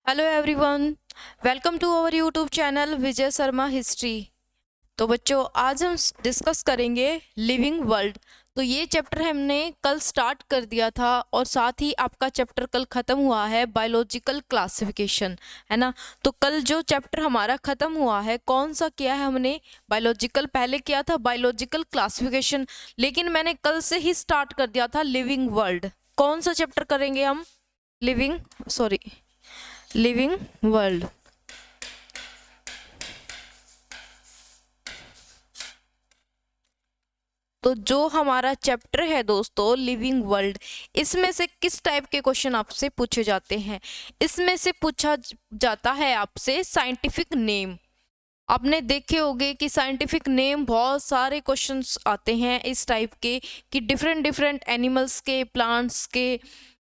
Hello everyone, welcome to our YouTube channel Vijay Sharma history. तो बच्चों, आज हम डिस्कस करेंगे लिविंग वर्ल्ड। तो ये चैप्टर हमने कल स्टार्ट कर दिया था और साथ ही आपका चैप्टर कल ख़त्म हुआ है, बायोलॉजिकल क्लासिफिकेशन, है ना। तो कल जो चैप्टर हमारा ख़त्म हुआ है, कौन सा किया है हमने? बायोलॉजिकल पहले किया था, बायोलॉजिकल क्लासिफिकेशन, लेकिन मैंने कल से ही स्टार्ट कर दिया था लिविंग वर्ल्ड। कौन सा चैप्टर करेंगे हम? Living world. तो जो हमारा चैप्टर है दोस्तों लिविंग वर्ल्ड, इसमें से किस टाइप के क्वेश्चन आपसे पूछे जाते हैं? इसमें से पूछा जाता है आपसे साइंटिफिक नेम। आपने देखे होंगे कि साइंटिफिक नेम बहुत सारे क्वेश्चंस आते हैं इस टाइप के, कि डिफरेंट डिफरेंट एनिमल्स के, प्लांट्स के,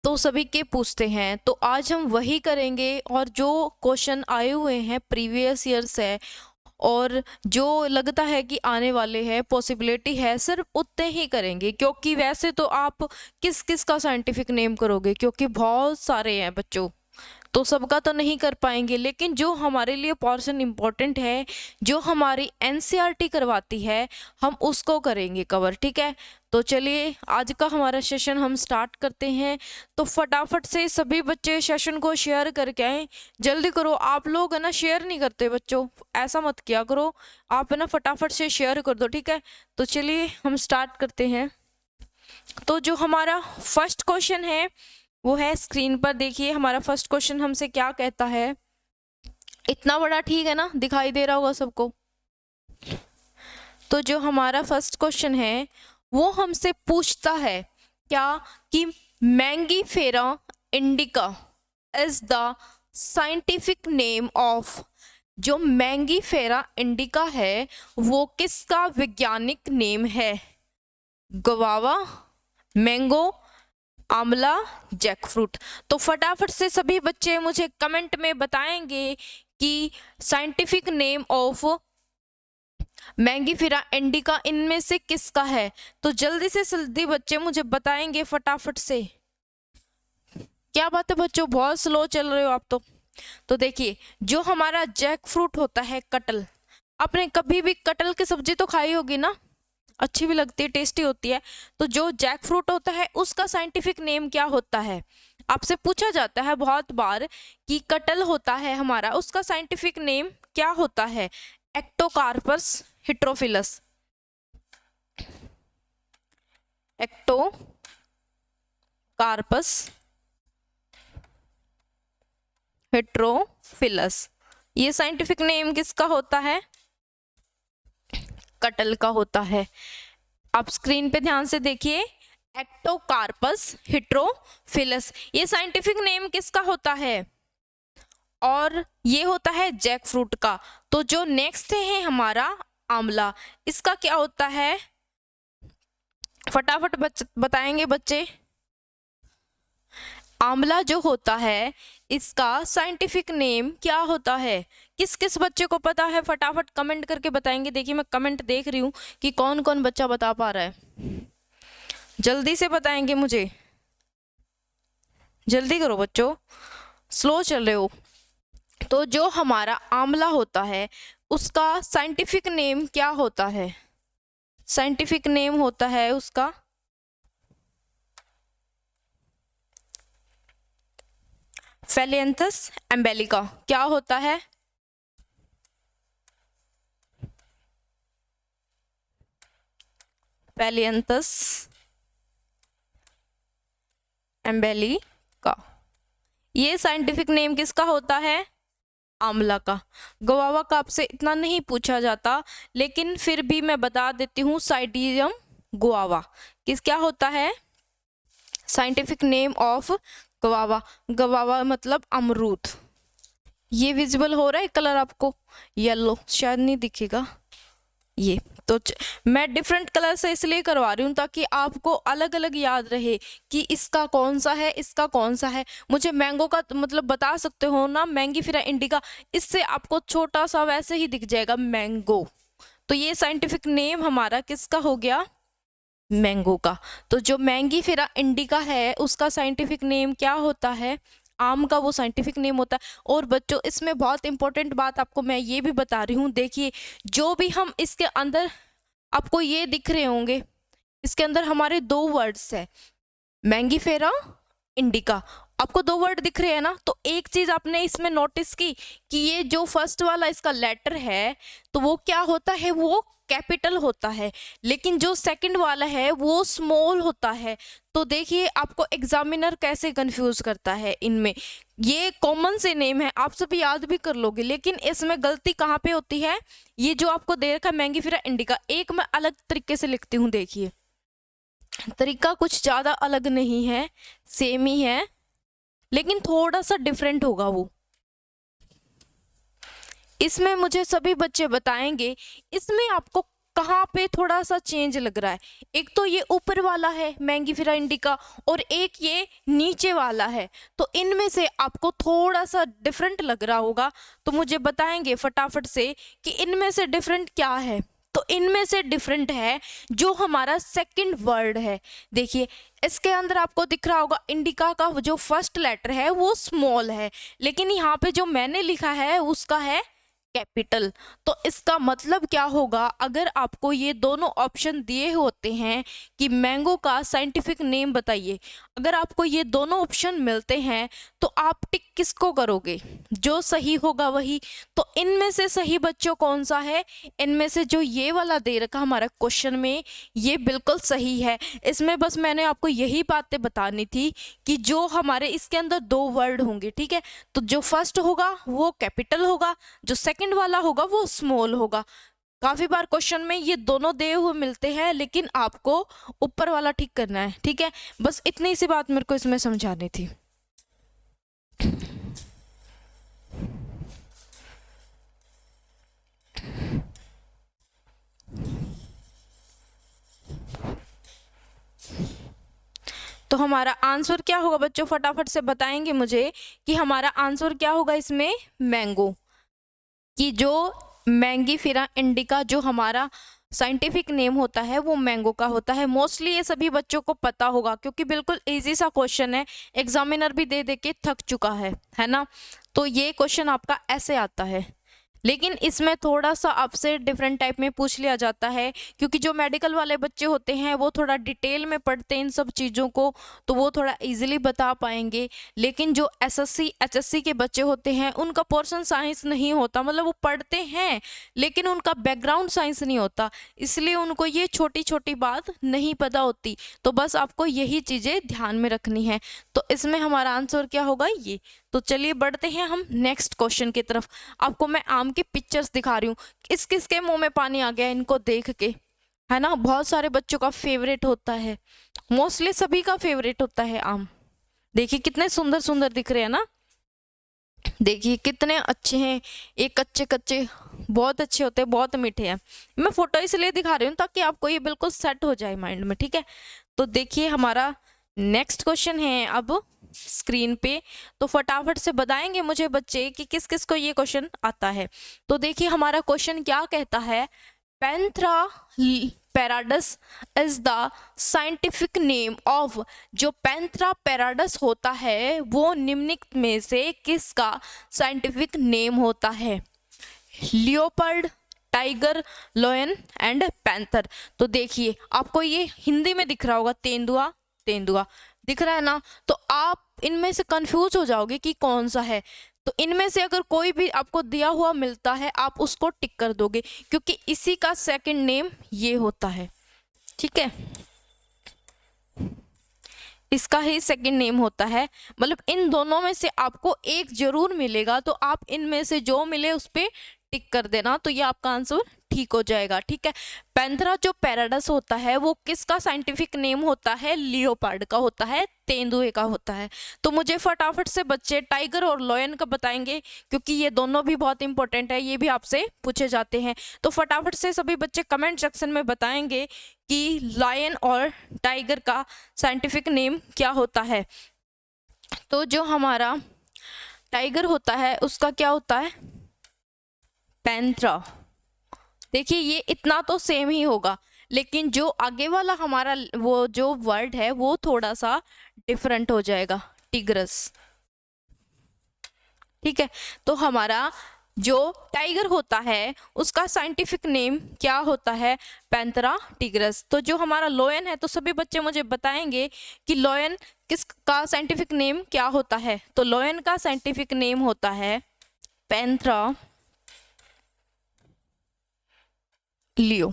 तो सभी के पूछते हैं। तो आज हम वही करेंगे, और जो क्वेश्चन आए हुए हैं प्रीवियस ईयर्स है और जो लगता है कि आने वाले हैं, पॉसिबिलिटी है, सिर्फ उतने ही करेंगे, क्योंकि वैसे तो आप किस किस का साइंटिफिक नेम करोगे, क्योंकि बहुत सारे हैं बच्चों, तो सबका तो नहीं कर पाएंगे। लेकिन जो हमारे लिए पोर्शन इम्पोर्टेंट है, जो हमारी एनसीईआरटी करवाती है, हम उसको करेंगे कवर, ठीक है। तो चलिए आज का हमारा सेशन हम स्टार्ट करते हैं। तो फटाफट से सभी बच्चे सेशन को शेयर करके आए, जल्दी करो। आप लोग है ना शेयर नहीं करते बच्चों, ऐसा मत किया करो, आप है ना फटाफट से शेयर कर दो, ठीक है। तो चलिए हम स्टार्ट करते हैं। तो जो हमारा फर्स्ट क्वेश्चन है वो है, स्क्रीन पर देखिए हमारा फर्स्ट क्वेश्चन हमसे क्या कहता है। इतना बड़ा ठीक है ना, दिखाई दे रहा होगा सबको। तो जो हमारा फर्स्ट क्वेश्चन है वो हमसे पूछता है क्या, कि Mangifera indica is the scientific name of. जो मैंगीफेरा इंडिका है वो किसका वैज्ञानिक नेम है? गवावा, मैंगो, आंवला, जैकफ्रूट। तो फटाफट से सभी बच्चे मुझे कमेंट में बताएंगे कि scientific name of Mangifera indica इनमें से किसका है। तो जल्दी से जल्दी बच्चे मुझे बताएंगे फटाफट से। क्या बात है बच्चों, बहुत स्लो चल रहे हो आप तो देखिए, जो हमारा जैकफ्रूट होता है, कटल, आपने कभी भी कटल की सब्जी तो खाई होगी ना, अच्छी भी लगती है, टेस्टी होती है। तो जो जैक फ्रूट होता है उसका साइंटिफिक नेम क्या होता है? आपसे पूछा जाता है बहुत बार कि कटल होता है हमारा, उसका साइंटिफिक नेम क्या होता है? एक्टोकार्पस हिट्रोफिलस, एक्टोकार्पस हिट्रोफिलस, ये साइंटिफिक नेम किसका होता है? कटल का होता है। आप स्क्रीन पे ध्यान से देखिए, एक्टोकार्पस हिट्रोफिलस, ये साइंटिफिक नेम किसका होता है? और ये होता है जैक फ्रूट का। तो जो नेक्स्ट है हमारा आंवला, इसका क्या होता है? फटाफट बताएंगे बच्चे। आंवला जो होता है इसका साइंटिफिक नेम क्या होता है? किस किस बच्चे को पता है? फटाफट कमेंट करके बताएंगे। देखिए मैं कमेंट देख रही हूँ कि कौन कौन बच्चा बता पा रहा है, जल्दी से बताएंगे मुझे, जल्दी करो बच्चों, स्लो चल रहे हो। तो जो हमारा आंवला होता है उसका साइंटिफिक नेम क्या होता है? साइंटिफिक नेम होता है उसका फेलियंथस एम्बेलिका। क्या होता है? फेलियंथस एम्बेलिका, ये साइंटिफिक नेम किसका होता है? आंवला का। गवावा का आपसे इतना नहीं पूछा जाता, लेकिन फिर भी मैं बता देती हूँ, साइडियम गुआवा किस क्या होता है? साइंटिफिक नेम ऑफ गवावा, गवावा मतलब अमरूद। ये विजिबल हो रहा है कलर आपको? येलो शायद नहीं दिखेगा ये, तो मैं डिफरेंट कलर से इसलिए करवा रही हूँ ताकि आपको अलग अलग याद रहे कि इसका कौन सा है, इसका कौन सा है। मुझे मैंगो का मतलब बता सकते हो ना, मैंगीफेरा इंडिका, इससे आपको छोटा सा वैसे ही दिख जाएगा मैंगो। तो ये साइंटिफिक नेम हमारा किसका हो गया? मैंगो का। तो जो मैंगीफेरा इंडिका है उसका साइंटिफिक नेम क्या होता है? आम का वो साइंटिफिक नेम होता है। और बच्चों इसमें बहुत इंपॉर्टेंट बात आपको मैं ये भी बता रही हूँ, देखिए जो भी हम इसके अंदर आपको ये दिख रहे होंगे, इसके अंदर हमारे 2 वर्ड्स है, मैंगीफेरा इंडिका, आपको 2 वर्ड दिख रहे हैं ना। तो एक चीज आपने इसमें नोटिस की कि ये जो फर्स्ट वाला इसका लेटर है तो वो क्या होता है, वो कैपिटल होता है, लेकिन जो सेकंड वाला है वो स्मॉल होता है। तो देखिए आपको एग्जामिनर कैसे कंफ्यूज करता है इनमें, ये कॉमन से नेम है, आप सभी याद भी कर लोगे, लेकिन इसमें गलती कहाँ पे होती है, ये जो आपको दे रखा है मैंगीफेरा इंडिका, एक मैं अलग तरीके से लिखती हूँ, देखिए तरीका कुछ ज्यादा अलग नहीं है, सेम ही है, लेकिन थोड़ा सा डिफरेंट होगा वो। इसमें मुझे सभी बच्चे बताएंगे इसमें आपको कहाँ पे थोड़ा सा चेंज लग रहा है। एक तो ये ऊपर वाला है मैंगीफेरा इंडिका और एक ये नीचे वाला है, तो इनमें से आपको थोड़ा सा डिफरेंट लग रहा होगा, तो मुझे बताएंगे फटाफट से कि इनमें से डिफरेंट क्या है। तो इनमें से डिफरेंट है जो हमारा सेकंड वर्ड है, देखिए इसके अंदर आपको दिख रहा होगा इंडिका का जो फर्स्ट लेटर है वो स्मॉल है, लेकिन यहाँ पे जो मैंने लिखा है उसका है कैपिटल। तो इसका मतलब क्या होगा, अगर आपको ये दोनों ऑप्शन दिए होते हैं कि मैंगो का साइंटिफिक नेम बताइए, अगर आपको ये दोनों ऑप्शन मिलते हैं तो आप टिक किसको करोगे, जो सही होगा वही। तो इनमें से सही बच्चों कौन सा है, इनमें से जो ये वाला दे रखा हमारा क्वेश्चन में ये बिल्कुल सही है। इसमें बस मैंने आपको यही बातें बतानी थी कि जो हमारे इसके अंदर 2 वर्ड होंगे, ठीक है, तो जो फर्स्ट होगा वो कैपिटल होगा, जो सेकंड वाला होगा वो स्मॉल होगा। काफी बार क्वेश्चन में ये दोनों दिए हुए मिलते हैं, लेकिन आपको ऊपर वाला ठीक करना है, ठीक है, बस इतनी सी बात मेरे को इसमें समझानी थी। तो हमारा आंसर क्या होगा बच्चों, फटाफट से बताएंगे मुझे कि हमारा आंसर क्या होगा इसमें, मैंगो, कि जो मैंगीफेरा इंडिका जो हमारा साइंटिफिक नेम होता है वो मैंगो का होता है। मोस्टली ये सभी बच्चों को पता होगा क्योंकि बिल्कुल इजी सा क्वेश्चन है, एग्जामिनर भी दे दे के थक चुका है ना। तो ये क्वेश्चन आपका ऐसे आता है, लेकिन इसमें थोड़ा सा आपसे डिफरेंट टाइप में पूछ लिया जाता है, क्योंकि जो मेडिकल वाले बच्चे होते हैं वो थोड़ा डिटेल में पढ़ते हैं इन सब चीज़ों को, तो वो थोड़ा इजीली बता पाएंगे। लेकिन जो एसएससी एचएससी के बच्चे होते हैं उनका पोर्शन साइंस नहीं होता, मतलब वो पढ़ते हैं लेकिन उनका बैकग्राउंड साइंस नहीं होता, इसलिए उनको ये छोटी छोटी बात नहीं पता होती। तो बस आपको यही चीज़ें ध्यान में रखनी है। तो इसमें हमारा आंसर क्या होगा ये। तो चलिए बढ़ते हैं हम नेक्स्ट क्वेश्चन की तरफ। आपको मैं आम के पिक्चर्स दिखा रही हूँ, किस किस के मुंह में पानी आ गया इनको देख के, है ना। बहुत सारे बच्चों का फेवरेट होता है, मोस्टली सभी का फेवरेट होता है आम। देखिए कितने सुंदर सुंदर दिख रहे हैं ना, देखिए कितने अच्छे हैं, ये कच्चे कच्चे बहुत अच्छे होते हैं, बहुत मीठे हैं। मैं फोटो इसलिए दिखा रही हूँ ताकि आपको ये बिल्कुल सेट हो जाए माइंड में, ठीक है। तो देखिए हमारा नेक्स्ट क्वेश्चन है अब स्क्रीन पे, तो फटाफट से बताएंगे मुझे बच्चे कि किस किस को ये क्वेश्चन आता है। तो देखिए हमारा क्वेश्चन क्या कहता है, Panthera pardus is the scientific name of, जो पैंथरा पैराडस होता है वो निम्नलिखित में से किसका साइंटिफिक नेम होता है, leopard, tiger, lion and panther. तो देखिए आपको ये हिंदी में दिख रहा होगा, तेंदुआ, तेंदुआ दिख रहा है ना। तो आप इनमें से कंफ्यूज हो जाओगे कि कौन सा है, तो इनमें से अगर कोई भी आपको दिया हुआ मिलता है आप उसको टिक कर दोगे, क्योंकि इसी का सेकंड नेम ये होता है, ठीक है, इसका ही सेकंड नेम होता है। मतलब इन दोनों में से आपको एक जरूर मिलेगा, तो आप इनमें से जो मिले उस पर टिक कर देना, तो ये आपका आंसर ठीक हो जाएगा, ठीक है। पैंथरा जो पैराडस होता है वो किसका साइंटिफिक नेम होता है, लियोपार्ड का होता है, तेंदुए का होता है। तो मुझे फटाफट से बच्चे टाइगर और लायन का बताएंगे, क्योंकि ये दोनों भी बहुत इंपॉर्टेंट है, ये भी आपसे पूछे जाते हैं। तो फटाफट से सभी बच्चे कमेंट सेक्शन में बताएंगे कि लायन और टाइगर का साइंटिफिक नेम क्या होता है। तो जो हमारा टाइगर होता है उसका क्या होता है, पैंथरा। देखिए ये इतना तो सेम ही होगा, लेकिन जो आगे वाला हमारा वो जो वर्ड है वो थोड़ा सा डिफरेंट हो जाएगा, टिग्रस। ठीक है। तो हमारा जो टाइगर होता है उसका साइंटिफिक नेम क्या होता है? Panthera tigris. तो जो हमारा लायन है, तो सभी बच्चे मुझे बताएंगे कि लायन किसका साइंटिफिक नेम क्या होता है? तो लायन का साइंटिफिक नेम होता है पैंथेरा लियो।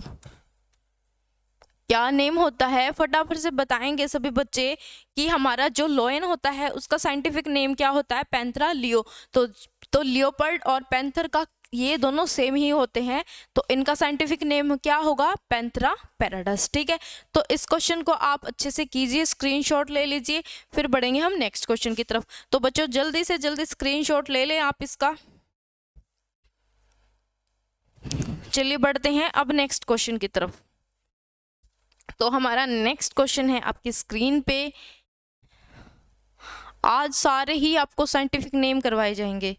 क्या नेम होता है? फटाफट से बताएंगे सभी बच्चे कि हमारा जो लायन होता है उसका साइंटिफिक नेम क्या होता है? Panthera leo. तो लियोपर्ड और पैंथर का ये दोनों सेम ही होते हैं, तो इनका साइंटिफिक नेम क्या होगा? पैंथेरा पैराडस। ठीक है, तो इस क्वेश्चन को आप अच्छे से कीजिए, स्क्रीनशॉट ले लीजिए, फिर बढ़ेंगे हम नेक्स्ट क्वेश्चन की तरफ। तो बच्चों जल्दी से जल्दी स्क्रीनशॉट ले लें आप इसका। चलिए बढ़ते हैं अब नेक्स्ट क्वेश्चन की तरफ। तो हमारा नेक्स्ट क्वेश्चन है आपकी स्क्रीन पे। आज सारे ही आपको साइंटिफिक नेम करवाए जाएंगे,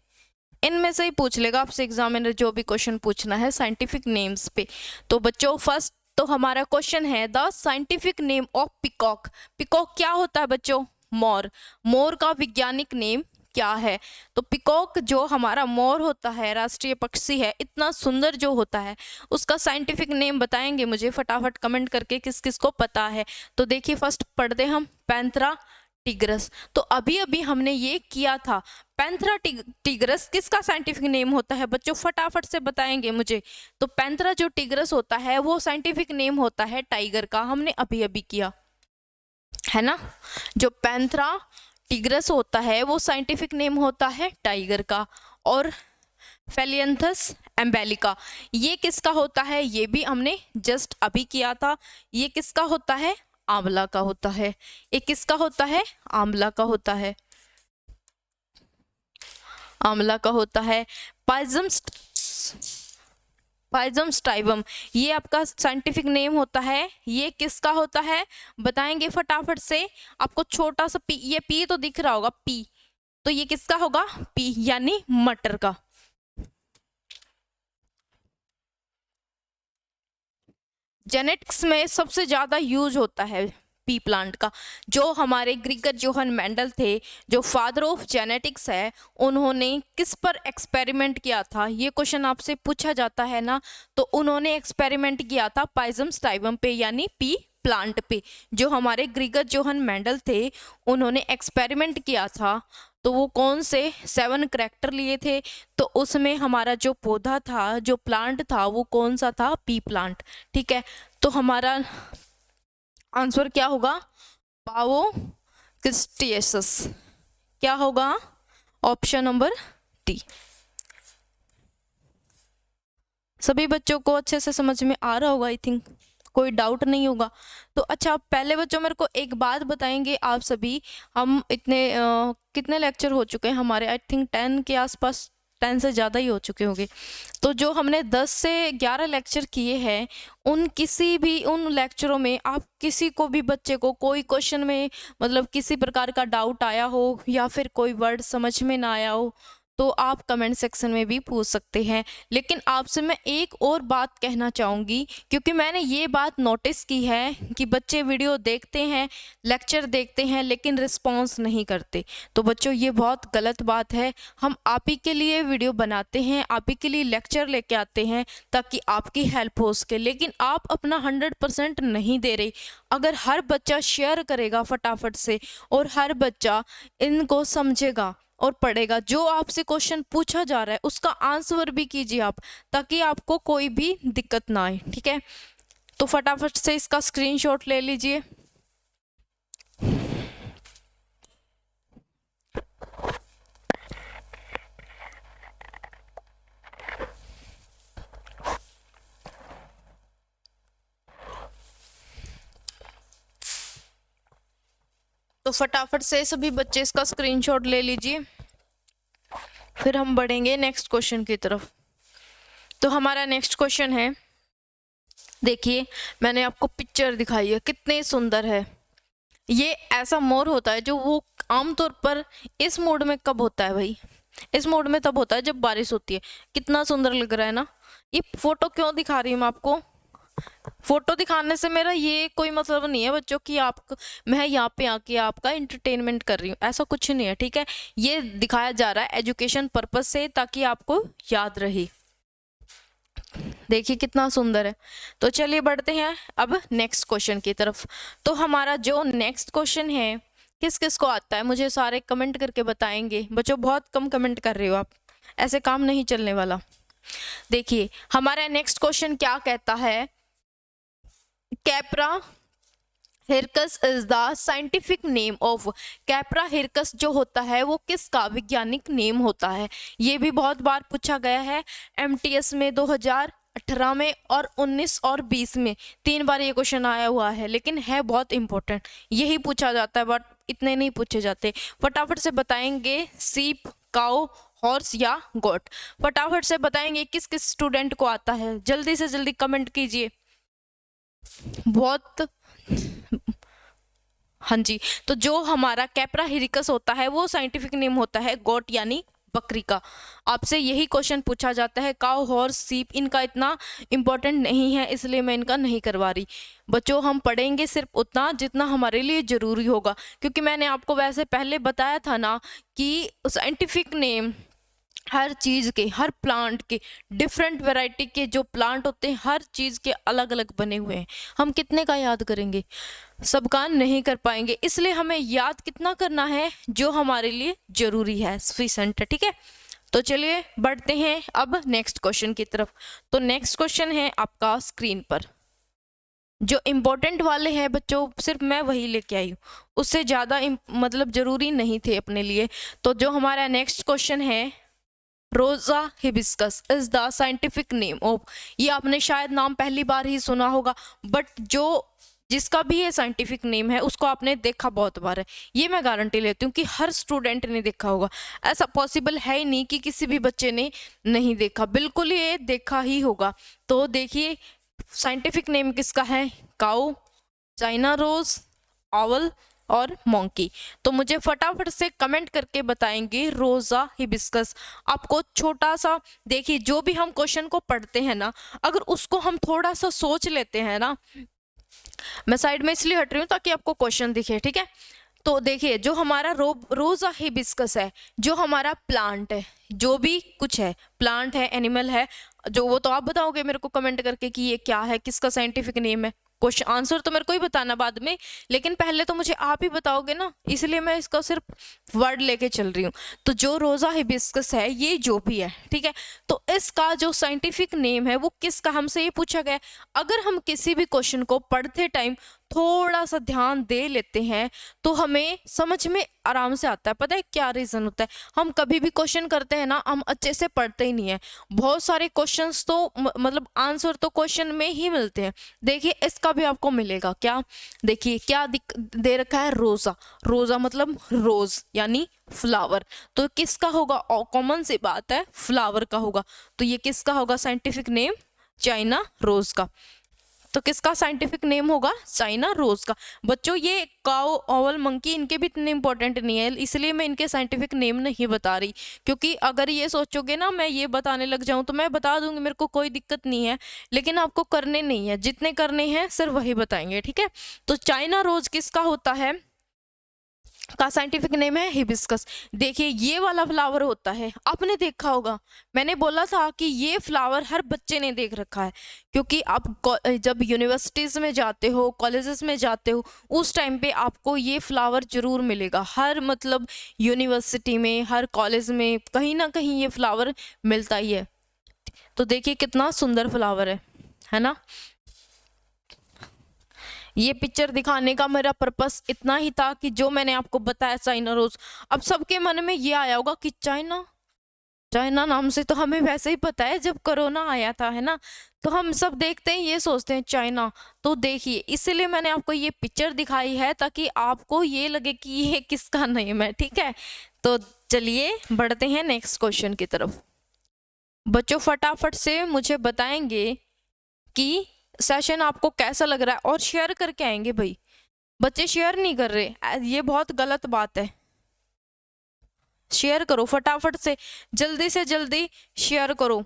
इनमें से ही पूछ लेगा आपसे एग्जामिनर जो भी क्वेश्चन पूछना है साइंटिफिक नेम्स पे। तो बच्चों फर्स्ट तो हमारा क्वेश्चन है the scientific name of peacock. Peacock क्या होता है बच्चों? मोर। मोर का वैज्ञानिक नेम क्या है? तो पिकॉक जो हमारा मोर होता है, राष्ट्रीय पक्षी है, इतना सुंदर जो होता है, उसका साइंटिफिक नेम बताएंगे मुझे फटाफट कमेंट करके किस किस को पता है। तो देखिए फर्स्ट पढ़ते हम पैंथेरा टिग्रिस। तो अभी अभी हमने ये किया था, पैंथेरा टिग्रिस किसका साइंटिफिक नेम होता है बच्चों? फटाफट से बताएंगे मुझे। तो पैंथेरा जो टिग्रिस होता है वो साइंटिफिक नेम होता है टाइगर का, हमने अभी अभी किया है ना। जो पैंथेरा टिग्रिस होता है वो साइंटिफिक नेम होता है टाइगर का। और फेलियंथस एम्बेलिका ये किसका होता है? ये भी हमने जस्ट अभी किया था। ये किसका होता है? आंवला का होता है। ये किसका होता है? आंवला का होता है, आंवला का होता है। पाइजम स्टाइवम ये आपका साइंटिफिक नेम होता है, ये किसका होता है? बताएंगे फटाफट से। आपको छोटा सा पी, ये पी तो दिख रहा होगा, पी, तो ये किसका होगा? पी यानी मटर का। जेनेटिक्स में सबसे ज्यादा यूज होता है पी प्लांट का। जो हमारे ग्रीगर जोहन मेंडल थे, जो फादर ऑफ जेनेटिक्स है, उन्होंने किस पर एक्सपेरिमेंट किया था? ये क्वेश्चन आपसे पूछा जाता है ना। तो उन्होंने एक्सपेरिमेंट किया था पाइजम स्टाइवम पे यानी पी प्लांट पे। जो हमारे ग्रीगर जोहन मेंडल थे उन्होंने एक्सपेरिमेंट किया था, तो वो कौन से 7 करैक्टर लिए थे? तो उसमें हमारा जो पौधा था, जो प्लांट था, वो कौन सा था? P plant. ठीक है, तो हमारा आंसर क्या होगा? पावो क्रिस्टियस। क्या होगा? Option number D. सभी बच्चों को अच्छे से समझ में आ रहा होगा, आई थिंक कोई डाउट नहीं होगा। तो अच्छा पहले बच्चों मेरे को एक बात बताएंगे आप सभी, हम इतने कितने लेक्चर हो चुके हैं हमारे? आई थिंक 10 के आसपास, 10 से ज़्यादा ही हो चुके होंगे। तो जो हमने 10 से 11 लेक्चर किए हैं, उन लेक्चरों में आप किसी को भी बच्चे को कोई क्वेश्चन में मतलब किसी प्रकार का डाउट आया हो या फिर कोई वर्ड समझ में ना आया हो, तो आप कमेंट सेक्शन में भी पूछ सकते हैं। लेकिन आपसे मैं एक और बात कहना चाहूँगी, क्योंकि मैंने ये बात नोटिस की है कि बच्चे वीडियो देखते हैं, लेक्चर देखते हैं, लेकिन रिस्पॉन्स नहीं करते। तो बच्चों ये बहुत गलत बात है। हम आप ही के लिए वीडियो बनाते हैं, आप ही के लिए लेक्चर लेके आते हैं ताकि आपकी हेल्प हो सके, लेकिन आप अपना 100% नहीं दे रहे। अगर हर बच्चा शेयर करेगा फटाफट से और हर बच्चा इनको समझेगा और पढ़ेगा, जो आपसे क्वेश्चन पूछा जा रहा है उसका आंसर भी कीजिए आप, ताकि आपको कोई भी दिक्कत ना आए। ठीक है, तो फटाफट से इसका स्क्रीनशॉट ले लीजिए। तो फटाफट से सभी बच्चे इसका स्क्रीनशॉट ले लीजिए, फिर हम बढ़ेंगे नेक्स्ट क्वेश्चन की तरफ। तो हमारा नेक्स्ट क्वेश्चन है, देखिए मैंने आपको पिक्चर दिखाई है, कितने सुंदर है। ये ऐसा मोर होता है जो वो आमतौर पर इस मोड में कब होता है भाई? इस मोड में तब होता है जब बारिश होती है। कितना सुंदर लग रहा है ना। ये फोटो क्यों दिखा रही हूँ मैं आपको? फोटो दिखाने से मेरा ये कोई मतलब नहीं है बच्चों कि आप मैं यहाँ पे आके आपका एंटरटेनमेंट कर रही हूँ, ऐसा कुछ नहीं है, ठीक है। ये दिखाया जा रहा है एजुकेशन पर्पस से, ताकि आपको याद रहे। देखिए कितना सुंदर है। तो चलिए बढ़ते हैं अब नेक्स्ट क्वेश्चन की तरफ। तो हमारा जो नेक्स्ट क्वेश्चन है, किस किस को आता है मुझे सारे कमेंट करके बताएंगे। बच्चों बहुत कम कमेंट कर रहे हो आप, ऐसे काम नहीं चलने वाला। देखिए हमारा नेक्स्ट क्वेश्चन क्या कहता है, Capra hircus is the scientific name of. Capra hircus जो होता है वो किसका वैज्ञानिक नेम होता है। ये भी बहुत बार पूछा गया है एमटीएस में 2018 में और 19 और 20 में 3 बार ये क्वेश्चन आया हुआ है, लेकिन है बहुत इंपॉर्टेंट, यही पूछा जाता है, बट इतने नहीं पूछे जाते। फटाफट से बताएंगे, सीप, काऊ, हॉर्स या गोट। फटाफट से बताएंगे किस किस स्टूडेंट को आता है, जल्दी से जल्दी कमेंट कीजिए। बहुत हाँ जी। तो जो हमारा कैप्रा हिरिकस होता है वो साइंटिफिक नेम होता है गोट यानी बकरी का। आपसे यही क्वेश्चन पूछा जाता है। काउ, हॉर्स, सीप इनका इतना इम्पोर्टेंट नहीं है, इसलिए मैं इनका नहीं करवा रही। बच्चों हम पढ़ेंगे सिर्फ उतना जितना हमारे लिए ज़रूरी होगा, क्योंकि मैंने आपको वैसे पहले बताया था ना कि साइंटिफिक नेम हर चीज़ के, हर प्लांट के, डिफरेंट वैरायटी के जो प्लांट होते हैं हर चीज़ के अलग अलग बने हुए हैं। हम कितने का याद करेंगे, सबका नहीं कर पाएंगे, इसलिए हमें याद कितना करना है जो हमारे लिए ज़रूरी है, सफिशेंट है, ठीक है। तो चलिए बढ़ते हैं अब नेक्स्ट क्वेश्चन की तरफ। तो नेक्स्ट क्वेश्चन है आपका स्क्रीन पर। जो इम्पोर्टेंट वाले हैं बच्चों सिर्फ मैं वही लेके आई हूँ, उससे ज़्यादा मतलब ज़रूरी नहीं थे अपने लिए। तो जो हमारा नेक्स्ट क्वेश्चन है, रोजा hibiscus is the scientific name of. ये आपने शायद नाम पहली बार ही सुना होगा, बट जो जिसका भी ये साइंटिफिक नेम है उसको आपने देखा बहुत बार है, ये मैं गारंटी लेती हूँ कि हर स्टूडेंट ने देखा होगा। ऐसा पॉसिबल है ही नहीं कि किसी भी बच्चे ने नहीं देखा, बिल्कुल ये देखा ही होगा। तो देखिए साइंटिफिक नेम किसका है, काऊ, चाइना रोज, ऑवल और मोंकी। तो मुझे फटाफट से कमेंट करके बताएंगे रोजा हिबिस्कस। आपको छोटा सा देखिए, जो भी हम क्वेश्चन को पढ़ते हैं ना, अगर उसको हम थोड़ा सा सोच लेते हैं ना, मैं साइड में इसलिए हट रही हूँ ताकि आपको क्वेश्चन दिखे, ठीक है। तो देखिए जो हमारा रोजा हिबिस्कस है, जो हमारा प्लांट है, जो भी कुछ है, प्लांट है, एनिमल है, जो वो तो आप बताओगे मेरे को कमेंट करके कि ये क्या है, किसका साइंटिफिक नेम है। क्वेश्चन आंसर तो मेरे को ही बताना बाद में, लेकिन पहले तो मुझे आप ही बताओगे ना, इसलिए मैं इसका सिर्फ वर्ड लेके चल रही हूँ। तो जो रोजा हिबिस्कस है ये जो भी है, ठीक है, तो इसका जो साइंटिफिक नेम है वो किसका, हमसे ये पूछा गया। अगर हम किसी भी क्वेश्चन को पढ़ते टाइम थोड़ा सा ध्यान दे लेते हैं तो हमें समझ में आराम से आता है। पता है क्या रीज़न होता है, हम कभी भी क्वेश्चन करते हैं ना, हम अच्छे से पढ़ते ही नहीं है। बहुत सारे क्वेश्चंस तो मतलब आंसर तो क्वेश्चन में ही मिलते हैं। देखिए इसका भी आपको मिलेगा क्या, देखिए क्या दे रखा है, रोज़ा। रोज़ा मतलब रोज यानी फ्लावर, तो किसका होगा, कॉमन सी बात है फ्लावर का होगा। तो ये किसका होगा साइंटिफिक नेम, चाइना रोज का। तो किसका साइंटिफिक नेम होगा, चाइना रोज का। बच्चों ये काऊ, ऑवल, मंकी इनके भी इतने इंपॉर्टेंट नहीं है, इसलिए मैं इनके साइंटिफिक नेम नहीं बता रही, क्योंकि अगर ये सोचोगे ना मैं ये बताने लग जाऊं तो मैं बता दूंगी, मेरे को कोई दिक्कत नहीं है, लेकिन आपको करने नहीं है, जितने करने हैं सिर्फ वही बताएंगे, ठीक है। तो चाइना रोज किसका होता है, का साइंटिफिक नेम है हिबिस्कस। देखिए ये वाला फ्लावर होता है, आपने देखा होगा, मैंने बोला था कि ये फ्लावर हर बच्चे ने देख रखा है, क्योंकि आप जब यूनिवर्सिटीज़ में जाते हो, कॉलेजेस में जाते हो, उस टाइम पे आपको ये फ्लावर जरूर मिलेगा। हर मतलब यूनिवर्सिटी में, हर कॉलेज में कहीं ना कहीं ये फ्लावर मिलता ही है। तो देखिए कितना सुंदर फ्लावर है ना। ये पिक्चर दिखाने का मेरा पर्पस इतना ही था कि जो मैंने आपको बताया चाइना रोज, अब सबके मन में ये आया होगा कि चाइना, चाइना नाम से तो हमें वैसे ही पता है जब कोरोना आया था, है ना, तो हम सब देखते हैं ये सोचते हैं चाइना। तो देखिए इसलिए मैंने आपको ये पिक्चर दिखाई है ताकि आपको ये लगे कि ये किसका नेम है, ठीक है। तो चलिए बढ़ते हैं नेक्स्ट क्वेश्चन की तरफ। बच्चों फटाफट से मुझे बताएंगे कि सेशन आपको कैसा लग रहा है, और शेयर करके आएंगे भाई, बच्चे शेयर नहीं कर रहे, ये बहुत गलत बात है। शेयर करो फटाफट से जल्दी शेयर करो।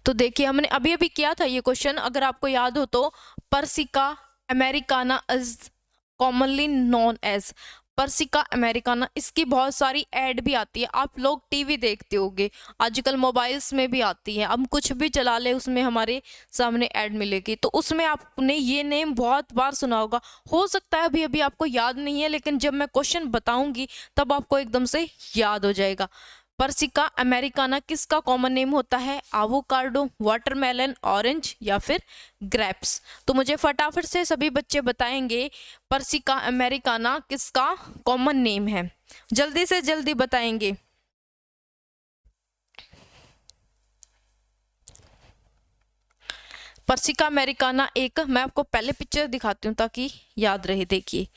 तो देखिए हमने अभी अभी किया था ये क्वेश्चन, अगर आपको याद हो तो। Persica americana is commonly known as, persica americana, इसकी बहुत सारी ऐड भी आती है। आप लोग टीवी देखते होंगे, आजकल मोबाइल्स में भी आती है, हम कुछ भी चला ले उसमें हमारे सामने ऐड मिलेगी, तो उसमें आपने ये नेम बहुत बार सुना होगा। हो सकता है अभी अभी आपको याद नहीं है, लेकिन जब मैं क्वेश्चन बताऊंगी तब आपको एकदम से याद हो जाएगा। पर्सिका अमेरिकाना किसका कॉमन नेम होता है? आवोकाडो, वाटरमेलन, ऑरेंज या फिर ग्रेप्स। तो मुझे फटाफट से सभी बच्चे बताएंगे पर्सिका अमेरिकाना किसका कॉमन नेम है, जल्दी से जल्दी बताएंगे। पर्सिका अमेरिकाना एक, मैं आपको पहले पिक्चर दिखाती हूँ ताकि याद रहे। देखिए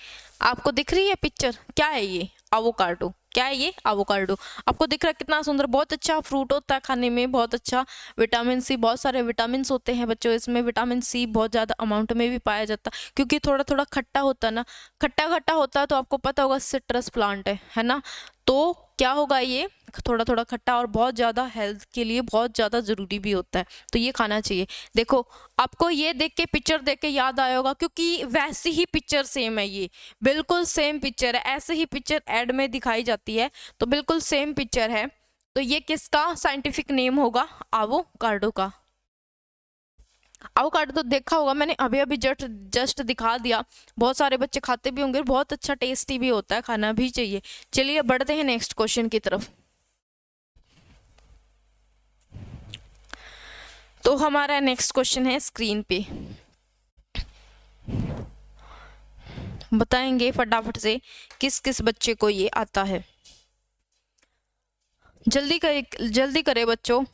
आपको दिख रही है पिक्चर, क्या है ये? आवोकाडो। क्या है ये? आवोकाडो। आपको दिख रहा है कितना सुंदर, बहुत अच्छा फ्रूट होता है खाने में, बहुत अच्छा विटामिन सी, बहुत सारे विटामिन होते हैं बच्चों इसमें। विटामिन सी बहुत ज़्यादा अमाउंट में भी पाया जाता है, क्योंकि थोड़ा थोड़ा खट्टा होता है ना, खट्टा खट्टा होता है, तो आपको पता होगा सिट्रस प्लांट है ना। तो क्या होगा, ये थोड़ा थोड़ा खट्टा और बहुत ज़्यादा हेल्थ के लिए बहुत ज़्यादा ज़रूरी भी होता है, तो ये खाना चाहिए। देखो आपको ये देख के, पिक्चर देख के याद आया होगा, क्योंकि वैसी ही पिक्चर सेम है, ये बिल्कुल सेम पिक्चर है, ऐसे ही पिक्चर ऐड में दिखाई जाती है, तो बिल्कुल सेम पिक्चर है। तो ये किसका साइंटिफिक नेम होगा? आवोकाडो का। आवोकाडो तो देखा होगा मैंने, अभी अभी जस्ट दिखा दिया। बहुत सारे बच्चे खाते भी होंगे, बहुत अच्छा टेस्टी भी होता है, खाना भी चाहिए। चलिए बढ़ते हैं नेक्स्ट क्वेश्चन की तरफ। तो हमारा नेक्स्ट क्वेश्चन है स्क्रीन पे, बताएंगे फटाफट से किस किस बच्चे को ये आता है। जल्दी करे बच्चों।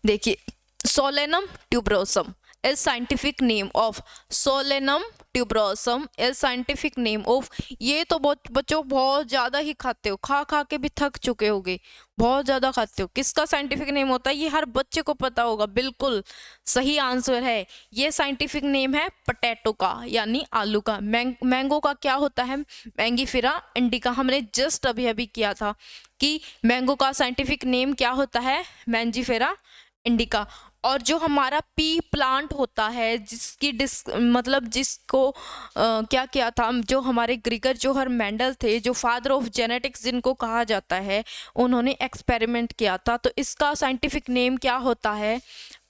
देखिए Solanum tuberosum is scientific name of, Solanum tuberosum is scientific name of. ये तो बहुत बच्चों बहुत ज्यादा ही खाते हो, खा खा के भी थक चुके होगे, बहुत ज्यादा खाते हो। किसका साइंटिफिक नेम होता है? ये हर बच्चे को पता होगा, बिल्कुल सही आंसर है। ये साइंटिफिक नेम है पोटैटो का, यानी आलू का। मैंगो का क्या होता है? Mangifera indica. हमने जस्ट अभी अभी किया था कि मैंगो का साइंटिफिक नेम क्या होता है? Mangifera indica. और जो हमारा पी प्लांट होता है, जिसकी मतलब जिसको क्या किया था, जो हमारे ग्रिगर जोहर मेंडल थे, जो फादर ऑफ जेनेटिक्स जिनको कहा जाता है, उन्होंने एक्सपेरिमेंट किया था। तो इसका साइंटिफिक नेम क्या होता है?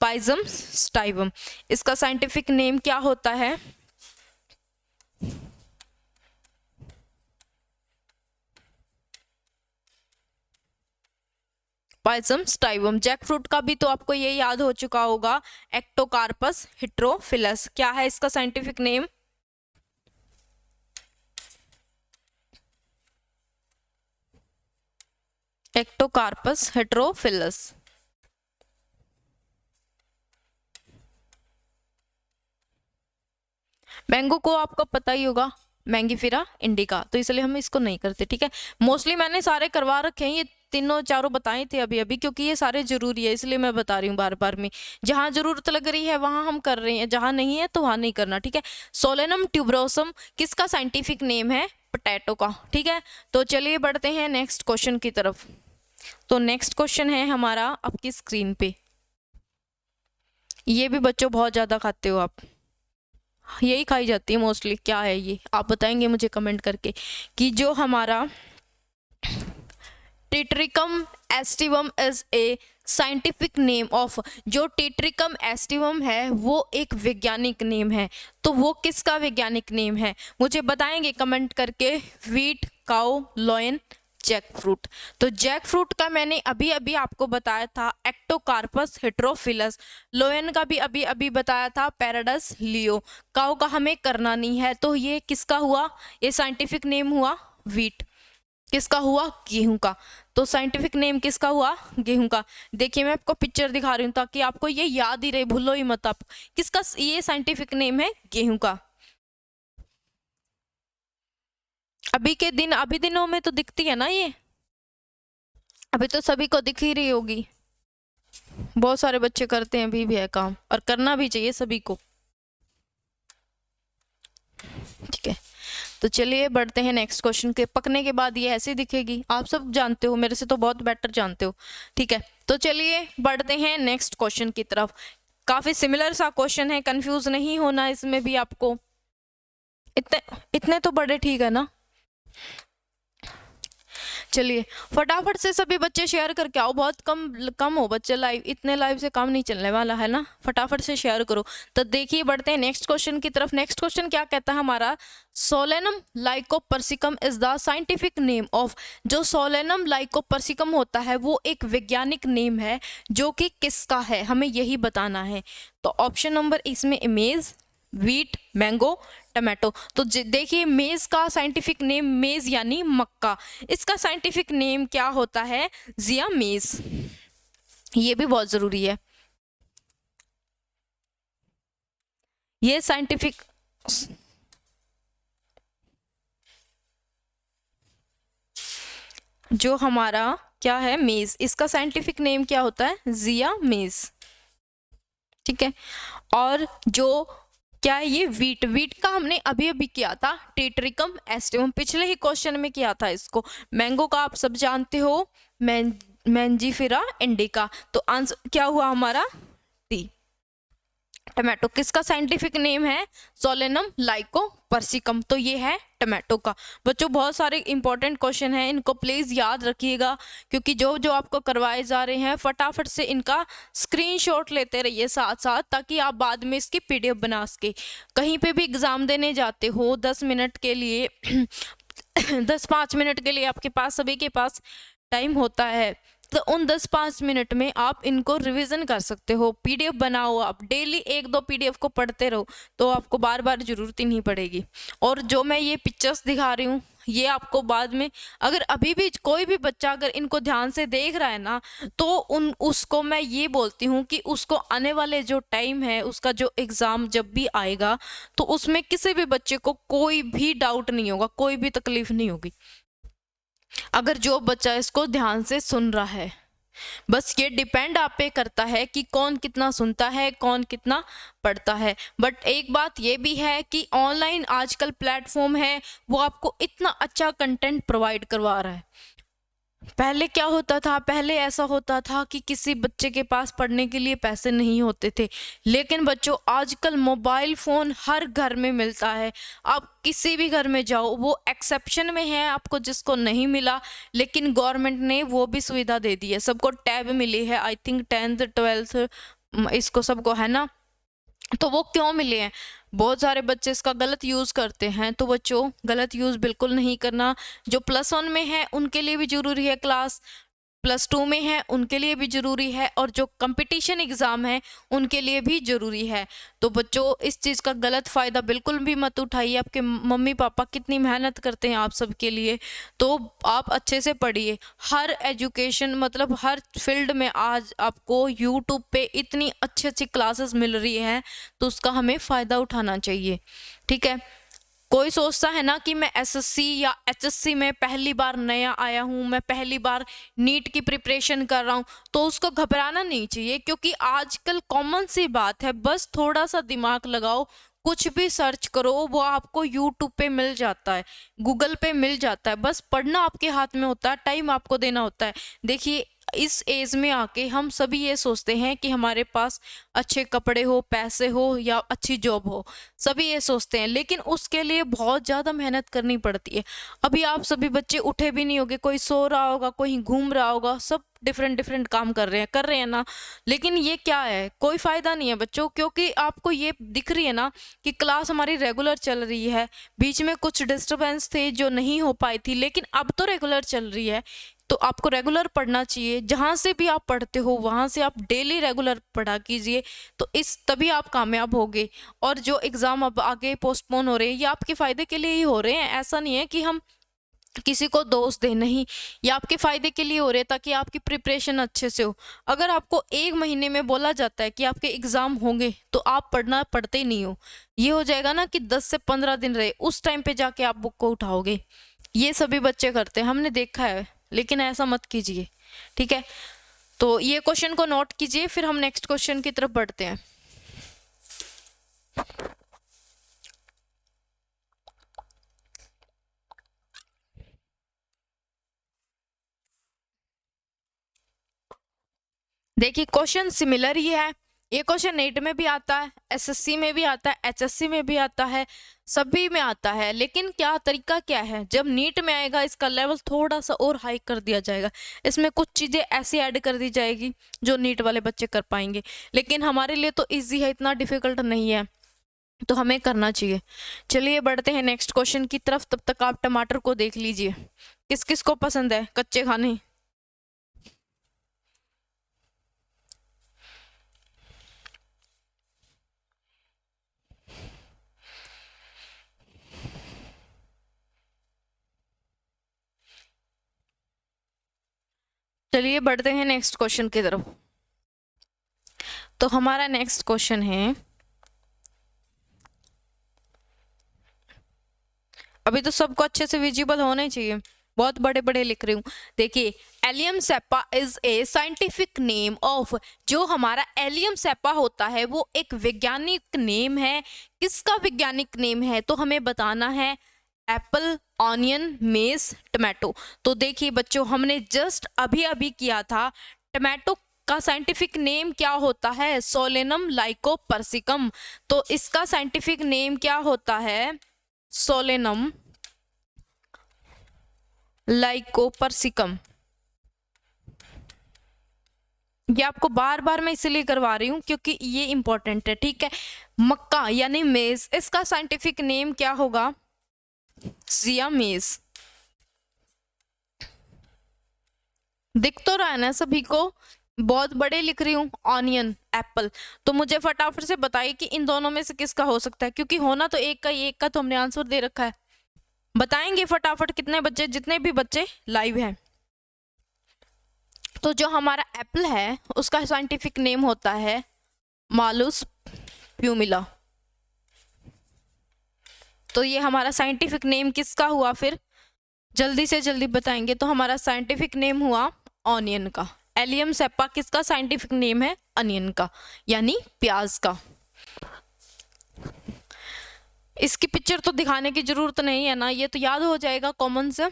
पाइजम स्टाइवम। इसका साइंटिफिक नेम क्या होता है? पाइजम स्टाइवम। जैक फ्रूट का भी तो आपको ये याद हो चुका होगा, एक्टोकार्पस हेटेरोफिलस। क्या है इसका साइंटिफिक नेम? एक्टोकार्पस हेटेरोफिलस। मैंगो को आपको पता ही होगा, मैंगीफेरा इंडिका, तो इसलिए हम इसको नहीं करते, ठीक है। मोस्टली मैंने सारे करवा रखे हैं, ये तीनों चारों बताए थे अभी अभी, क्योंकि ये सारे जरूरी है, इसलिए मैं बता रही हूँ बार बार में। जहां जरूरत लग रही है वहां हम कर रहे हैं, जहां नहीं है तो वहां नहीं करना, ठीक है। सोलेनम ट्यूबरोसम किसका साइंटिफिक नेम है? पोटैटो का, ठीक है। तो चलिए बढ़ते हैं नेक्स्ट क्वेश्चन की तरफ। तो नेक्स्ट क्वेश्चन है हमारा आपकी स्क्रीन पे, ये भी बच्चों बहुत ज्यादा खाते हो आप, यही खाई जाती है मोस्टली। क्या है ये? आप बताएंगे मुझे कमेंट करके कि जो हमारा Triticum aestivum is a scientific name of. जो टेट्रिकम एस्टिवम है वो एक वैज्ञानिक नेम है, तो वो किसका वैज्ञानिक नेम है? मुझे बताएंगे कमेंट करके। Wheat, cow, lion, jackfruit. तो जैक फ्रूट का मैंने अभी अभी आपको बताया था एक्टोकार्पस हेटेरोफिलस। लोयन का भी अभी अभी बताया था पैराडस लियो। काउ का हमें करना नहीं है, तो ये किसका हुआ? ये साइंटिफिक नेम हुआ व्हीट। किसका हुआ? गेहूं का। तो साइंटिफिक नेम किसका हुआ? गेहूं का। देखिए मैं आपको पिक्चर दिखा रही हूँ ताकि आपको ये याद ही रहे, भूलो ही मत आप। किसका ये साइंटिफिक नेम है? गेहूं का। अभी दिनों में तो दिखती है ना ये, अभी तो सभी को दिख ही रही होगी, बहुत सारे बच्चे करते हैं, अभी भी है काम, और करना भी चाहिए सभी को, ठीक है। तो चलिए बढ़ते हैं नेक्स्ट क्वेश्चन के। पकने के बाद ये ऐसे दिखेगी, आप सब जानते हो, मेरे से तो बहुत बेटर जानते हो, ठीक है। तो चलिए बढ़ते हैं नेक्स्ट क्वेश्चन की तरफ। काफी सिमिलर सा क्वेश्चन है, कंफ्यूज नहीं होना इसमें भी आपको। इतने इतने तो बड़े ठीक है ना। चलिए फटाफट से सभी बच्चे शेयर करके आओ, बहुत कम हो बच्चे लाइव, इतने लाइव से काम नहीं चलने वाला है ना, फटाफट से शेयर करो। तो देखिए बढ़ते हैं नेक्स्ट क्वेश्चन की तरफ। नेक्स्ट क्वेश्चन क्या कहता है हमारा, Solanum lycopersicum is the scientific name of. जो सोलेनम लाइकोपर्सिकम होता है वो एक वैज्ञानिक नेम है जो कि किसका है, हमें यही बताना है। तो ऑप्शन नंबर इसमें मेज, व्हीट, मैंगो, टमाटो। तो देखिए मेज का साइंटिफिक नेम, मेज यानी मक्का, इसका साइंटिफिक नेम क्या होता है, जिया मेज। ये भी बहुत जरूरी है, ये साइंटिफिक जो हमारा क्या है मेज, इसका साइंटिफिक नेम क्या होता है, जिया मेज, ठीक है। और जो क्या है ये वीट का हमने अभी अभी किया था टेट्रिकम एस्टिवम, पिछले ही क्वेश्चन में किया था इसको। मैंगो का आप सब जानते हो, मैंजीफेरा इंडिका। तो आंसर क्या हुआ हमारा, सी। टमाटो किसका साइंटिफिक नेम है, सोलेनम लाइकोपर्सिकम, तो ये है टमाटो का। बच्चों बहुत सारे इंपॉर्टेंट क्वेश्चन हैं, इनको प्लीज याद रखिएगा, क्योंकि जो जो आपको करवाए जा रहे हैं फटाफट से इनका स्क्रीनशॉट लेते रहिए साथ साथ, ताकि आप बाद में इसकी पीडीएफ बना सके। कहीं पे भी एग्जाम देने जाते हो 10 मिनट के लिए 10-5 मिनट के लिए आपके पास, सभी के पास टाइम होता है, तो उन 10-5 मिनट में आप इनको रिवीजन कर सकते हो। पीडीएफ बनाओ, आप डेली 1-2 पीडीएफ को पढ़ते रहो, तो आपको बार बार जरूरत ही नहीं पड़ेगी। और जो मैं ये पिक्चर्स दिखा रही हूँ ये आपको बाद में, अगर अभी भी कोई भी बच्चा अगर इनको ध्यान से देख रहा है ना, तो उसको मैं ये बोलती हूँ कि उसको आने वाले जो टाइम है, उसका जो एग्ज़ाम जब भी आएगा, तो उसमें किसी भी बच्चे को कोई भी डाउट नहीं होगा, कोई भी तकलीफ नहीं होगी, अगर जो बच्चा इसको ध्यान से सुन रहा है। बस ये डिपेंड आप पे करता है कि कौन कितना सुनता है, कौन कितना पढ़ता है। बट एक बात ये भी है कि ऑनलाइन आजकल प्लेटफॉर्म है, वो आपको इतना अच्छा कंटेंट प्रोवाइड करवा रहा है। पहले क्या होता था, पहले ऐसा होता था कि किसी बच्चे के पास पढ़ने के लिए पैसे नहीं होते थे, लेकिन बच्चों आजकल मोबाइल फ़ोन हर घर में मिलता है। आप किसी भी घर में जाओ, वो एक्सेप्शन में है आपको जिसको नहीं मिला, लेकिन गवर्नमेंट ने वो भी सुविधा दे दी है, सबको टैब मिली है, आई थिंक 10th 12th इसको सबको है ना। तो वो क्यों मिले हैं, बहुत सारे बच्चे इसका गलत यूज़ करते हैं, तो बच्चों गलत यूज़ बिल्कुल नहीं करना। जो +1 में है उनके लिए भी ज़रूरी है क्लास, +2 में है उनके लिए भी ज़रूरी है, और जो कंपटीशन एग्ज़ाम है उनके लिए भी ज़रूरी है। तो बच्चों इस चीज़ का गलत फ़ायदा बिल्कुल भी मत उठाइए। आपके मम्मी पापा कितनी मेहनत करते हैं आप सबके लिए, तो आप अच्छे से पढ़िए। हर एजुकेशन मतलब हर फील्ड में आज आपको यूट्यूब पे इतनी अच्छी अच्छी क्लासेस मिल रही हैं, तो उसका हमें फ़ायदा उठाना चाहिए, ठीक है। कोई सोचता है ना कि मैं एसएससी या एचएससी में पहली बार नया आया हूँ, मैं पहली बार नीट की प्रिपरेशन कर रहा हूँ, तो उसको घबराना नहीं चाहिए, क्योंकि आजकल कॉमन सी बात है, बस थोड़ा सा दिमाग लगाओ, कुछ भी सर्च करो वो आपको यूट्यूब पे मिल जाता है, गूगल पे मिल जाता है, बस पढ़ना आपके हाथ में होता है, टाइम आपको देना होता है। देखिए इस एज में आके हम सभी ये सोचते हैं कि हमारे पास अच्छे कपड़े हो, पैसे हो या अच्छी जॉब हो, सभी ये सोचते हैं, लेकिन उसके लिए बहुत ज़्यादा मेहनत करनी पड़ती है। अभी आप सभी बच्चे उठे भी नहीं होगे, कोई सो रहा होगा, कोई घूम रहा होगा, सब डिफरेंट काम कर रहे हैं ना, लेकिन ये क्या है, कोई फ़ायदा नहीं है बच्चों, क्योंकि आपको ये दिख रही है ना कि क्लास हमारी रेगुलर चल रही है, बीच में कुछ डिस्टर्बेंस थे जो नहीं हो पाई थी, लेकिन अब तो रेगुलर चल रही है। तो आपको रेगुलर पढ़ना चाहिए, जहाँ से भी आप पढ़ते हो वहाँ से आप डेली रेगुलर पढ़ा कीजिए, तो इस तभी आप कामयाब होगे। और जो एग्ज़ाम अब आगे पोस्टपोन हो रहे हैं ये आपके फ़ायदे के लिए ही हो रहे हैं, ऐसा नहीं है कि हम किसी को दोष दे, नहीं, ये आपके फ़ायदे के लिए हो रहे हैं ताकि आपकी प्रिपरेशन अच्छे से हो। अगर आपको 1 महीने में बोला जाता है कि आपके एग्ज़ाम होंगे, तो आप पढ़ते ही नहीं हो, ये हो जाएगा ना कि 10 से 15 दिन रहे, उस टाइम पे जाके आप बुक को उठाओगे। ये सभी बच्चे करते हैं, हमने देखा है, लेकिन ऐसा मत कीजिए, ठीक है। तो ये क्वेश्चन को नोट कीजिए, फिर हम नेक्स्ट क्वेश्चन की तरफ बढ़ते हैं। देखिए क्वेश्चन सिमिलर ही है, ये क्वेश्चन नीट में भी आता है, एसएससी में भी आता है, एचएससी में भी आता है, सभी में आता है। लेकिन क्या तरीका क्या है, जब नीट में आएगा इसका लेवल थोड़ा सा और हाई कर दिया जाएगा, इसमें कुछ चीज़ें ऐसी ऐड कर दी जाएगी जो नीट वाले बच्चे कर पाएंगे। लेकिन हमारे लिए तो ईजी है, इतना डिफिकल्ट नहीं है, तो हमें करना चाहिए। चलिए बढ़ते हैं नेक्स्ट क्वेश्चन की तरफ। तब तक आप टमाटर को देख लीजिए, किस किस को पसंद है कच्चे खाने। चलिए बढ़ते हैं नेक्स्ट क्वेश्चन की तरफ। तो हमारा नेक्स्ट क्वेश्चन है, अभी तो सबको अच्छे से विजिबल होने चाहिए, बहुत बड़े बड़े लिख रही हूँ। देखिए allium cepa is a scientific name of, जो हमारा एलियम सेपा होता है वो एक वैज्ञानिक नेम है। किसका वैज्ञानिक नेम है, तो हमें बताना है एप्पल, ऑनियन, मेज, टमाटो। तो देखिए बच्चों, हमने जस्ट अभी अभी किया था, टमाटो का साइंटिफिक नेम क्या होता है, सोलेनम लाइकोपर्सिकम। तो इसका साइंटिफिक नेम क्या होता है, सोलेनम लाइकोपर्सिकम। ये आपको बार बार मैं इसलिए करवा रही हूं क्योंकि ये इंपॉर्टेंट है, ठीक है। मक्का यानी मेज, इसका साइंटिफिक नेम क्या होगा, जिया मेज। दिख तो रहा है ना सभी को, बहुत बड़े लिख रही हूँ, ऑनियन, एप्पल। तो मुझे फटाफट से बताइए कि इन दोनों में से किसका हो सकता है, क्योंकि होना तो एक का ही, एक का तो हमने आंसर दे रखा है। बताएंगे फटाफट कितने बच्चे, जितने भी बच्चे लाइव हैं। तो जो हमारा एप्पल है उसका साइंटिफिक नेम होता है मालुस प्यूमिला। तो ये हमारा साइंटिफिक नेम किसका हुआ, फिर जल्दी से जल्दी बताएंगे। तो हमारा साइंटिफिक नेम हुआ ऑनियन का। एलियम सेपा किसका साइंटिफिक नेम है, अनियन का, यानी प्याज का। इसकी पिक्चर तो दिखाने की जरूरत नहीं है ना, ये तो याद हो जाएगा कॉमन से।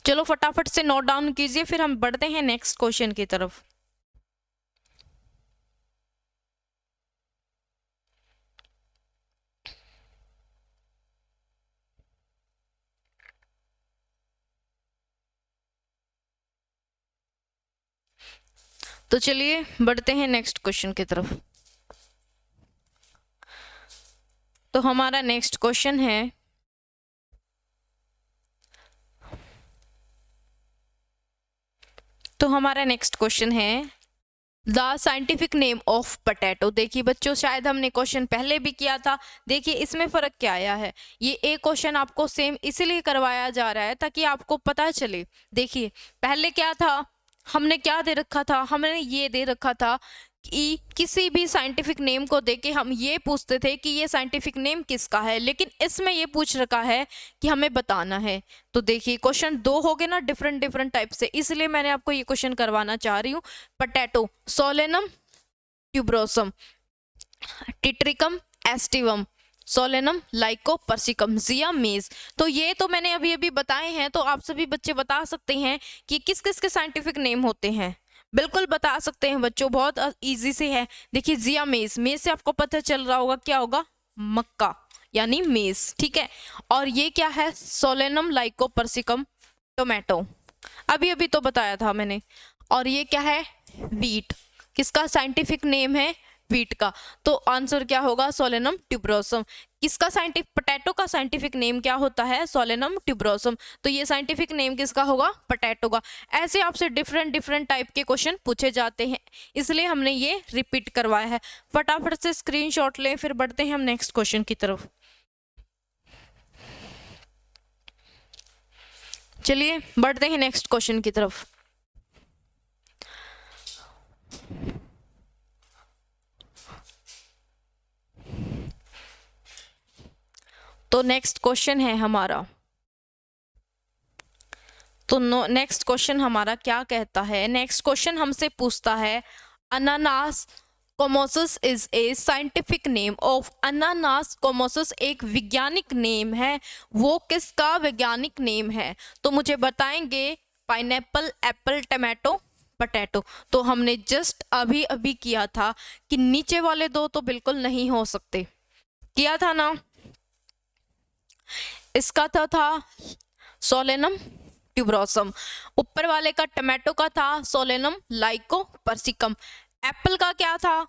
चलो फटाफट से नोट डाउन कीजिए, फिर हम बढ़ते हैं नेक्स्ट क्वेश्चन की तरफ। तो चलिए बढ़ते हैं नेक्स्ट क्वेश्चन की तरफ। तो हमारा नेक्स्ट क्वेश्चन है, the scientific name of potato. देखिए बच्चों, शायद हमने क्वेश्चन पहले भी किया था। देखिए इसमें फर्क क्या आया है, ये एक क्वेश्चन आपको सेम इसलिए करवाया जा रहा है ताकि आपको पता चले। देखिए पहले क्या था, हमने क्या दे रखा था, हमने ये दे रखा था कि किसी भी साइंटिफिक नेम को देके हम ये पूछते थे कि ये साइंटिफिक नेम किसका है, लेकिन इसमें ये पूछ रखा है कि हमें बताना है। तो देखिए क्वेश्चन दो हो गए ना, डिफरेंट डिफरेंट टाइप से, इसलिए मैंने आपको ये क्वेश्चन करवाना चाह रही हूँ। Potato, Solanum tuberosum, Triticum aestivum, Solanum lycopersicum, Zea mays. तो ये तो मैंने अभी अभी बताए हैं, तो आप सभी बच्चे बता सकते हैं कि किस किस के साइंटिफिक नेम होते हैं। बिल्कुल बता सकते हैं बच्चों, बहुत इजी से है। देखिए जिया मेज, मेज से आपको पता चल रहा होगा क्या होगा, मक्का यानी मेज, ठीक है। और ये क्या है, सोलेनम लाइकोपर्सिकम, टोमेटो, अभी अभी तो बताया था मैंने। और ये क्या है, वीट, किसका साइंटिफिक नेम है, वीट का। तो आंसर क्या होगा, सोलेनम ट्यूबरोसम। किसका साइंटिफिक, पोटैटो का साइंटिफिक नेम क्या होता है, सोलेनम ट्यूबरोसम। तो ये साइंटिफिक नेम किसका होगा, पोटैटो का। ऐसे आपसे डिफरेंट डिफरेंट टाइप के क्वेश्चन पूछे जाते हैं, इसलिए हमने ये रिपीट करवाया है। फटाफट से स्क्रीनशॉट लें, फिर बढ़ते हैं हम नेक्स्ट क्वेश्चन की तरफ। चलिए बढ़ते हैं नेक्स्ट क्वेश्चन की तरफ। तो नेक्स्ट क्वेश्चन है हमारा, तो नेक्स्ट क्वेश्चन हमारा क्या कहता है, नेक्स्ट क्वेश्चन हमसे पूछता है Ananas comosus is a scientific name of. Ananas comosus एक वैज्ञानिक नेम है, वो किसका वैज्ञानिक नेम है। तो मुझे बताएंगे पाइनएप्पल, एप्पल, टमाटो, पटैटो। तो हमने जस्ट अभी अभी किया था कि नीचे वाले दो तो बिल्कुल नहीं हो सकते, किया था ना। इसका था सोलेनम ट्यूबरोसम, ऊपर वाले का टमाटो का था सोलेनम लाइको पर्सिकम। एप्पल का क्या था?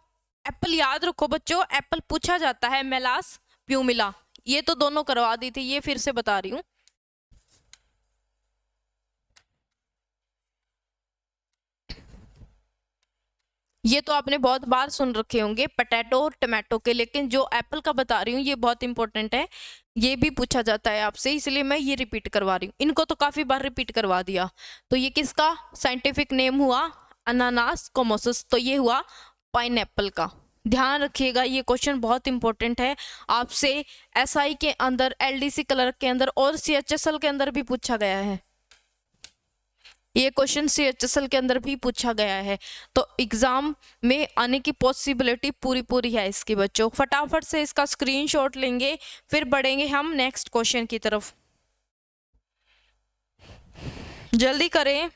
एप्पल याद रखो बच्चों, एप्पल पूछा जाता है मेलास प्यूमिला। ये तो दोनों करवा दी थी, ये फिर से बता रही हूँ। ये तो आपने बहुत बार सुन रखे होंगे पटैटो और टमाटो के, लेकिन जो एप्पल का बता रही हूँ ये बहुत इंपॉर्टेंट है, ये भी पूछा जाता है आपसे, इसलिए मैं ये रिपीट करवा रही हूँ। इनको तो काफी बार रिपीट करवा दिया। तो ये किसका साइंटिफिक नेम हुआ? अनानास कोमोसिस। तो ये हुआ पाइनएप्पल का। ध्यान रखिएगा, ये क्वेश्चन बहुत इंपॉर्टेंट है, आपसे एसआई के अंदर, एलडीसी क्लर्क के अंदर और सीएचएसएल के अंदर भी पूछा गया है। ये क्वेश्चन सीएचएसएल के अंदर भी पूछा गया है, तो एग्जाम में आने की पॉसिबिलिटी पूरी पूरी है इसकी बच्चों। फटाफट से इसका स्क्रीनशॉट लेंगे, फिर बढ़ेंगे हम नेक्स्ट क्वेश्चन की तरफ। जल्दी करें,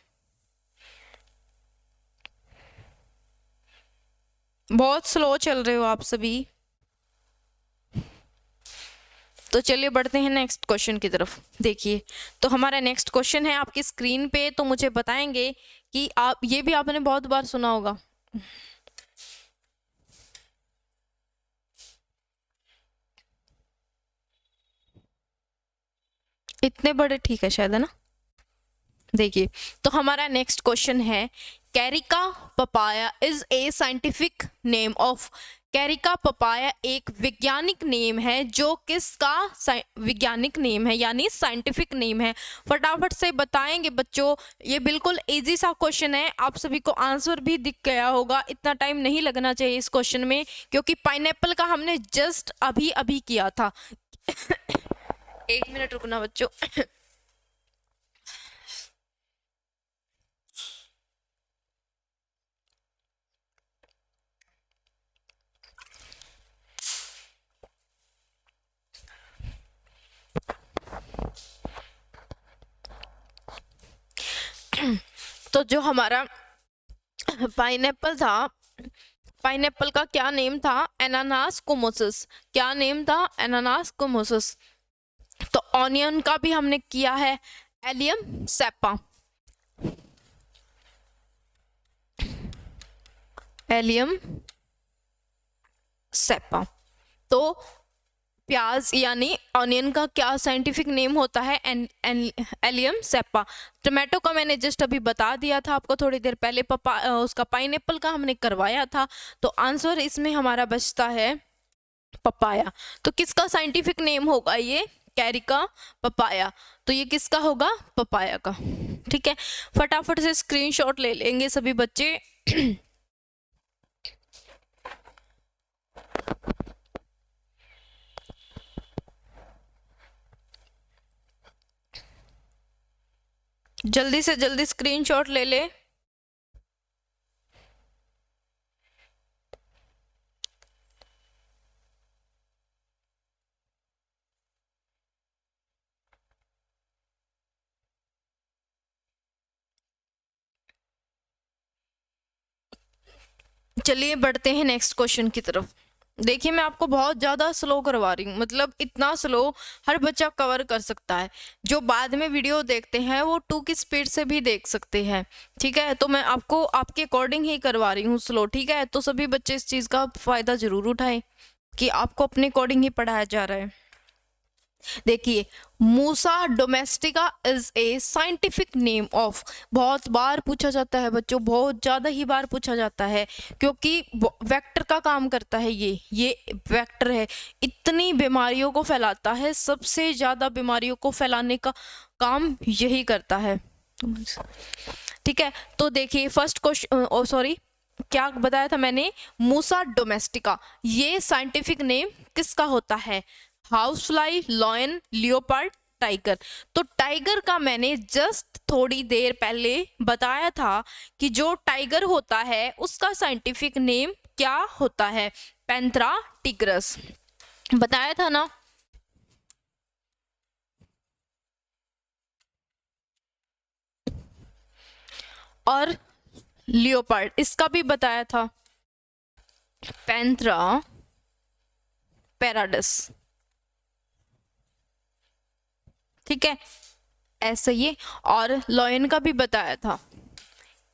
बहुत स्लो चल रहे हो आप सभी। तो चलिए बढ़ते हैं नेक्स्ट क्वेश्चन की तरफ। देखिए, तो हमारा नेक्स्ट क्वेश्चन है आपकी स्क्रीन पे, तो मुझे बताएंगे कि आप, ये भी आपने बहुत बार सुना होगा। इतने बड़े ठीक है शायद, है ना। देखिए, तो हमारा नेक्स्ट क्वेश्चन है, Carica papaya is a scientific name of. Carica papaya एक वैज्ञानिक नेम है, जो किसका वैज्ञानिक नेम है, यानी साइंटिफिक नेम है। फटाफट से बताएंगे बच्चों, ये बिल्कुल इजी सा क्वेश्चन है, आप सभी को आंसर भी दिख गया होगा, इतना टाइम नहीं लगना चाहिए इस क्वेश्चन में, क्योंकि पाइनएप्पल का हमने जस्ट अभी अभी किया था। 1 मिनट रुकना बच्चों। तो जो हमारा पाइनएप्पल था, पाइनएप्पल का क्या नेम था? एनानास कोमोसिस। क्या नेम था? एनानास कोमोसिस। तो ऑनियन का भी हमने किया है एलियम सेपा। एलियम सेपा। तो प्याज यानी ऑनियन का क्या साइंटिफिक नेम होता है? एलियम सेपा। टमाटो का मैंने जस्ट अभी बता दिया था आपको थोड़ी देर पहले, उसका पाइनएप्पल का हमने करवाया था। तो आंसर इसमें हमारा बचता है पपाया। तो किसका साइंटिफिक नेम होगा ये? Carica papaya. तो ये किसका होगा? पपाया का। ठीक है, फटाफट से स्क्रीनशॉट ले लेंगे सभी बच्चे। जल्दी से जल्दी स्क्रीनशॉट ले ले। चलिए बढ़ते हैं नेक्स्ट क्वेश्चन की तरफ। देखिए, मैं आपको बहुत ज़्यादा स्लो करवा रही हूँ, मतलब इतना स्लो हर बच्चा कवर कर सकता है। जो बाद में वीडियो देखते हैं वो 2 की स्पीड से भी देख सकते हैं। ठीक है, तो मैं आपको आपके अकॉर्डिंग ही करवा रही हूँ स्लो। ठीक है, तो सभी बच्चे इस चीज़ का फ़ायदा ज़रूर उठाएं कि आपको अपने अकॉर्डिंग ही पढ़ाया जा रहा है। देखिए, Musa domestica is a scientific name of. बहुत बार पूछा जाता है बच्चों, बहुत ज़्यादा ही बार पूछा जाता है, क्योंकि वेक्टर का काम करता है। ये वेक्टर है, इतनी बीमारियों को फैलाता है, सबसे ज़्यादा बीमारियों को फैलाने का काम यही करता है। ठीक है, तो देखिए फर्स्ट क्वेश्चन, सॉरी क्या बताया था मैंने? मूसा डोमेस्टिका, ये साइंटिफिक नेम किसका होता है? House fly, lion, leopard, tiger. तो टाइगर का मैंने जस्ट थोड़ी देर पहले बताया था कि जो टाइगर होता है उसका साइंटिफिक नेम क्या होता है? Panthera tigris. बताया था ना। और लियोपार्ड, इसका भी बताया था, पैंथरा पैराडस, ठीक है, ऐसा ये। और लॉयन का भी बताया था।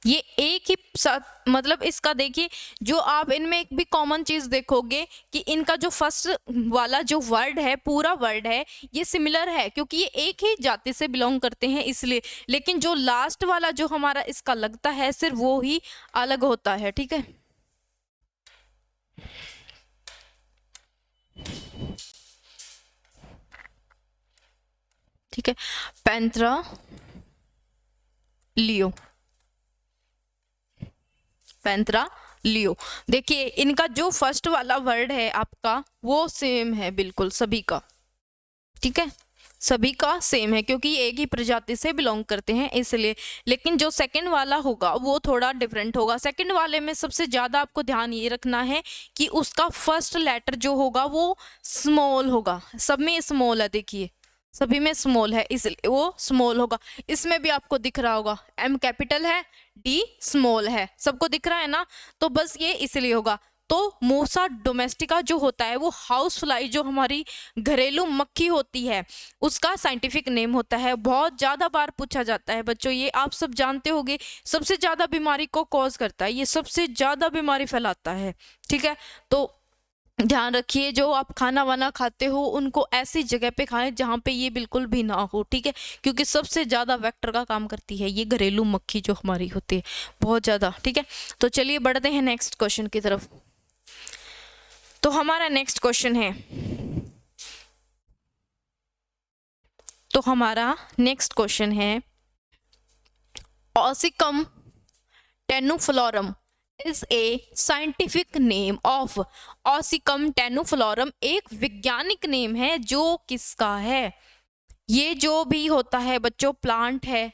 ये एक ही साथ, मतलब इसका देखिए, जो आप इनमें एक भी कॉमन चीज देखोगे कि इनका जो फर्स्ट वाला जो वर्ड है, पूरा वर्ड है, ये सिमिलर है क्योंकि ये एक ही जाति से बिलोंग करते हैं इसलिए। लेकिन जो लास्ट वाला जो हमारा इसका लगता है, सिर्फ वो ही अलग होता है, ठीक है। ठीक है, पैंथरा लियो, पैंथरा लियो। देखिए इनका जो फर्स्ट वाला वर्ड है आपका, वो सेम है बिल्कुल सभी का, ठीक है, सभी का सेम है क्योंकि ये एक ही प्रजाति से बिलोंग करते हैं इसलिए। लेकिन जो सेकंड वाला होगा वो थोड़ा डिफरेंट होगा। सेकंड वाले में सबसे ज़्यादा आपको ध्यान ये रखना है कि उसका फर्स्ट लेटर जो होगा वो स्मॉल होगा। सब में स्मॉल है, देखिए सभी में स्मॉल है इसलिए वो स्मॉल होगा। इसमें भी आपको दिख रहा होगा, एम कैपिटल है, डी स्मॉल है, सबको दिख रहा है ना, तो बस ये इसलिए होगा। तो मूसा डोमेस्टिका जो होता है वो हाउस फ्लाई, जो हमारी घरेलू मक्खी होती है, उसका साइंटिफिक नेम होता है। बहुत ज़्यादा बार पूछा जाता है बच्चों, ये आप सब जानते होंगे। सबसे ज़्यादा बीमारी को कॉज करता है, ये सबसे ज़्यादा बीमारी फैलाता है, ठीक है। तो ध्यान रखिए, जो आप खाना वाना खाते हो उनको ऐसी जगह पे खाएं जहाँ पे ये बिल्कुल भी ना हो, ठीक है, क्योंकि सबसे ज़्यादा वेक्टर का काम करती है ये घरेलू मक्खी जो हमारी होती है, बहुत ज़्यादा, ठीक है। तो चलिए बढ़ते हैं नेक्स्ट क्वेश्चन की तरफ। तो हमारा नेक्स्ट क्वेश्चन है, Ocimum tenuiflorum is a scientific name of. Ocimum tenuiflorum एक वैज्ञानिक नेम है जो किसका है? ये जो भी होता है बच्चों, प्लांट है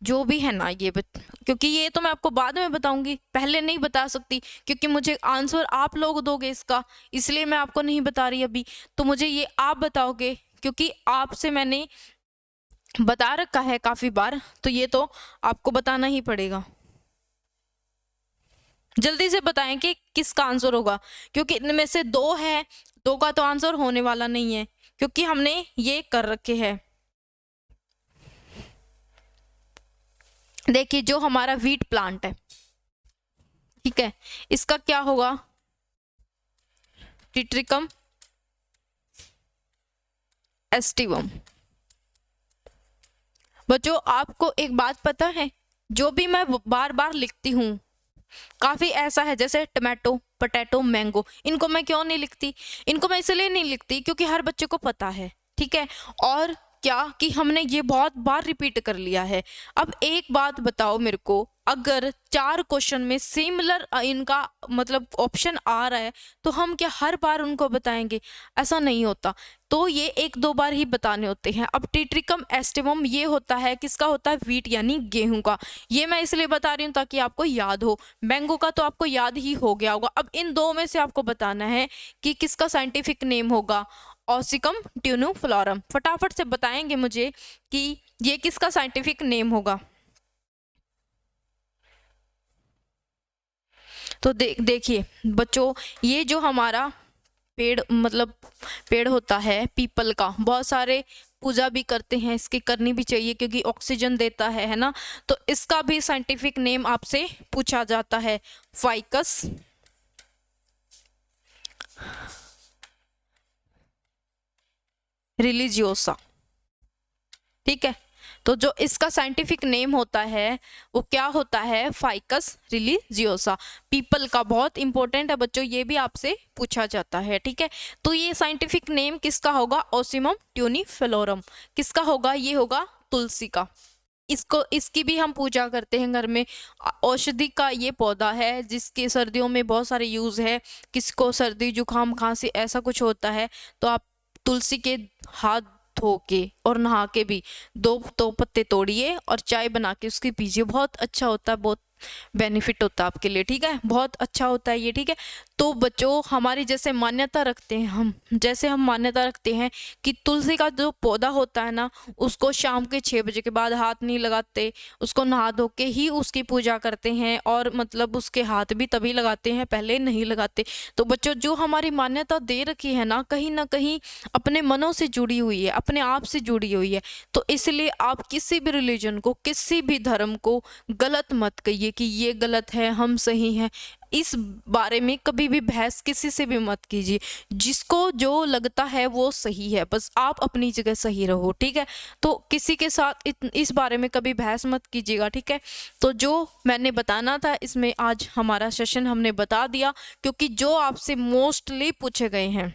जो भी है ना, ये क्योंकि ये तो मैं आपको बाद में बताऊंगी, पहले नहीं बता सकती क्योंकि मुझे आंसर आप लोग दोगे इसका, इसलिए मैं आपको नहीं बता रही अभी। तो मुझे ये आप बताओगे क्योंकि आपसे मैंने बता रखा है काफी बार, तो ये तो आपको बताना ही पड़ेगा। जल्दी से बताएं कि किसका आंसर होगा, क्योंकि इनमें से दो है, दो का तो आंसर होने वाला नहीं है क्योंकि हमने ये कर रखे हैं। देखिए जो हमारा वीट प्लांट है, ठीक है, इसका क्या होगा? टिट्रिकम एस्टिवम। बच्चों आपको एक बात पता है, जो भी मैं बार बार लिखती हूँ, काफी ऐसा है जैसे टमाटो, पोटैटो, मैंगो, इनको मैं क्यों नहीं लिखती? इनको मैं इसलिए नहीं लिखती क्योंकि हर बच्चे को पता है, ठीक है, और क्या कि हमने ये बहुत बार रिपीट कर लिया है। अब एक बात बताओ मेरे को, अगर 4 क्वेश्चन में सिमिलर इनका मतलब ऑप्शन आ रहा है तो हम क्या हर बार उनको बताएंगे? ऐसा नहीं होता, तो ये 1-2 बार ही बताने होते हैं। अब टिट्रिकम एस्टिवम ये होता है, किसका होता है? वीट यानी गेहूं का। ये मैं इसलिए बता रही हूँ ताकि आपको याद हो। मैंगो का तो आपको याद ही हो गया होगा। अब इन दो में से आपको बताना है कि किसका साइंटिफिक नेम होगा। ऑसिकम टेनुफ्लोरम, फटाफट से बताएंगे मुझे कि ये किसका साइंटिफिक नेम होगा। तो देखिए बच्चों, ये जो हमारा पेड़ मतलब पेड़ होता है पीपल का, बहुत सारे पूजा भी करते हैं, इसकी करनी भी चाहिए क्योंकि ऑक्सीजन देता है ना। तो इसका भी साइंटिफिक नेम आपसे पूछा जाता है, फाइकस रिलीजियोसा, ठीक है। तो जो इसका साइंटिफिक नेम होता है वो क्या होता है? Ficus religiosa. पीपल का बहुत इंपॉर्टेंट है बच्चों, ये भी आपसे पूछा जाता है, ठीक है। तो ये साइंटिफिक नेम किसका होगा? ओसिमम ट्यूनिफ्लोरम। किसका होगा? ये होगा तुलसी का। इसकी भी हम पूजा करते हैं घर में। औषधि का ये पौधा है जिसके सर्दियों में बहुत सारे यूज है। किसको सर्दी जुकाम खांसी ऐसा कुछ होता है तो आप तुलसी के हाथ धो के और नहा के भी 2 पत्ते तोड़िए और चाय बना के उसकी पीजिए, बहुत अच्छा होता है, बहुत बेनिफिट होता है आपके लिए, ठीक है, बहुत अच्छा होता है ये, ठीक है। तो बच्चों हमारी जैसे मान्यता रखते हैं हम मान्यता रखते हैं कि तुलसी का जो पौधा होता है ना, उसको शाम के 6 बजे के बाद हाथ नहीं लगाते, उसको नहा धो के ही उसकी पूजा करते हैं, और मतलब उसके हाथ भी तभी लगाते हैं, पहले नहीं लगाते। तो बच्चों जो हमारी मान्यता दे रखी है ना कहीं अपने मनों से जुड़ी हुई है, अपने आप से जुड़ी हुई है। तो इसलिए आप किसी भी रिलीजन को, किसी भी धर्म को गलत मत कहिए कि ये गलत है, हम सही हैं। इस बारे में कभी भी बहस किसी से भी मत कीजिए। जिसको जो लगता है वो सही है, बस आप अपनी जगह सही रहो, ठीक है। तो किसी के साथ इस बारे में कभी बहस मत कीजिएगा, ठीक है। तो जो मैंने बताना था इसमें आज हमारा सेशन हमने बता दिया, क्योंकि जो आपसे मोस्टली पूछे गए हैं,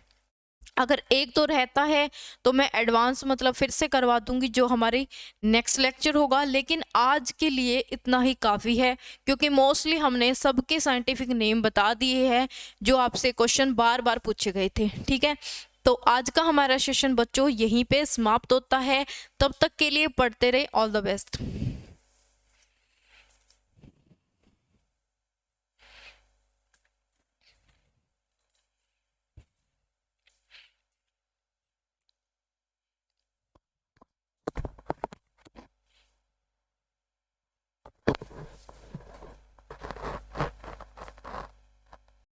अगर एक तो रहता है तो मैं एडवांस मतलब फिर से करवा दूंगी जो हमारी नेक्स्ट लेक्चर होगा, लेकिन आज के लिए इतना ही काफ़ी है, क्योंकि मोस्टली हमने सबके साइंटिफिक नेम बता दिए हैं जो आपसे क्वेश्चन बार बार पूछे गए थे, ठीक है। तो आज का हमारा सेशन बच्चों यहीं पे समाप्त होता है। तब तक के लिए पढ़ते रहे। All the best.